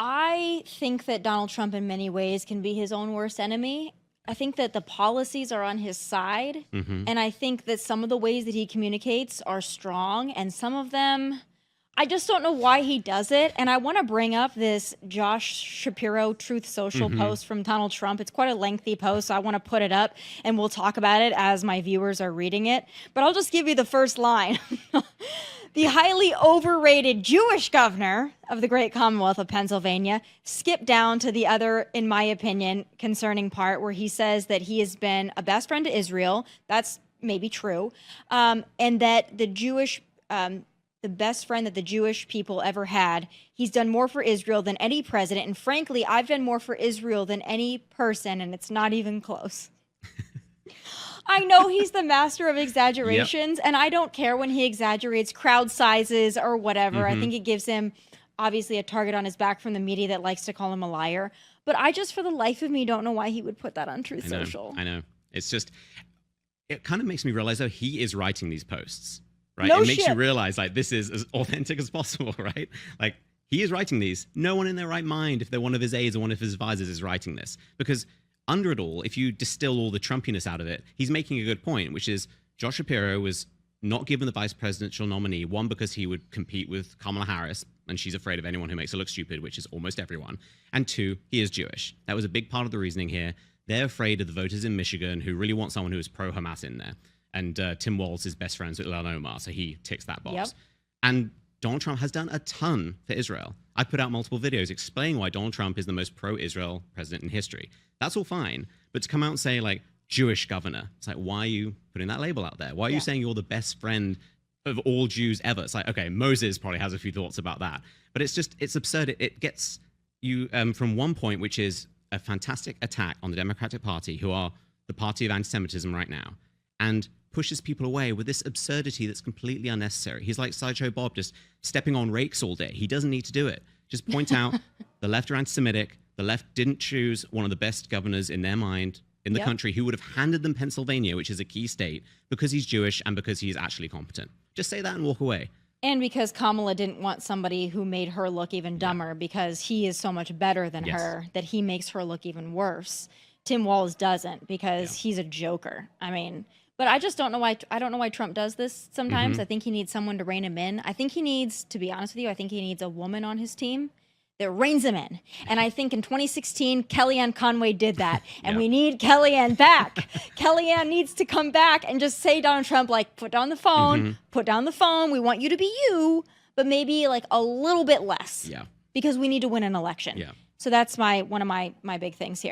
I think that Donald Trump in many ways can be his own worst enemy. I think that the policies are on his side, and I think that some of the ways that he communicates are strong, and some of them, I just don't know why he does it. And I want to bring up this Josh Shapiro Truth Social post from Donald Trump. It's quite a lengthy post, so I want to put it up, and we'll talk about it as my viewers are reading it. But I'll just give you the first line. The highly overrated Jewish governor of the great Commonwealth of Pennsylvania skipped down to the other, in my opinion, concerning part where he says that he has been a best friend to Israel. That's maybe true. And that the best friend that the Jewish people ever had, he's done more for Israel than any president. And frankly, I've done more for Israel than any person, and it's not even close. I know he's the master of exaggerations, and I don't care when he exaggerates crowd sizes or whatever. I think it gives him, obviously, a target on his back from the media that likes to call him a liar. But I just, for the life of me, don't know why he would put that on Truth Social. I know. It's just, it kind of makes me realize, though, he is writing these posts, right? No it makes shit. you realize, like, this is as authentic as possible, right? Like, he is writing these. No one in their right mind, if they're one of his aides or one of his advisors, is writing this. Because under it all, if you distill all the Trumpiness out of it, he's making a good point, which is Josh Shapiro was not given the vice presidential nominee, one, because he would compete with Kamala Harris, and she's afraid of anyone who makes her look stupid, which is almost everyone. And two, he is Jewish. That was a big part of the reasoning here. They're afraid of the voters in Michigan who really want someone who is pro-Hamas in there. And Tim Walz is best friends with Ilhan Omar, so he ticks that box. Yep. And Donald Trump has done a ton for Israel. I put out multiple videos explaining why Donald Trump is the most pro-Israel president in history. That's all fine. But to come out and say, like, Jewish governor, it's like, why are you putting that label out there? Why are you saying you're the best friend of all Jews ever? It's like, okay, Moses probably has a few thoughts about that. But it's just, it's absurd. It gets you from one point, which is a fantastic attack on the Democratic Party, who are the party of anti-Semitism right now, and pushes people away with this absurdity that's completely unnecessary. He's like Sideshow Bob, just stepping on rakes all day. He doesn't need to do it. Just point out the left are anti-Semitic. The left didn't choose one of the best governors in their mind in the country who would have handed them Pennsylvania, which is a key state, because he's Jewish and because he's actually competent. Just say that and walk away. And because Kamala didn't want somebody who made her look even dumber because he is so much better than her that he makes her look even worse. Tim Walz doesn't because he's a joker. I mean, but I just don't know why. I don't know why Trump does this sometimes. I think he needs someone to rein him in. I think he needs, to be honest with you, I think he needs a woman on his team that reins him in. And I think in 2016, Kellyanne Conway did that. And we need Kellyanne back. Kellyanne needs to come back and just say Donald Trump, like, put down the phone, put down the phone. We want you to be you, but maybe like a little bit less. Because we need to win an election. So that's one of my big things here.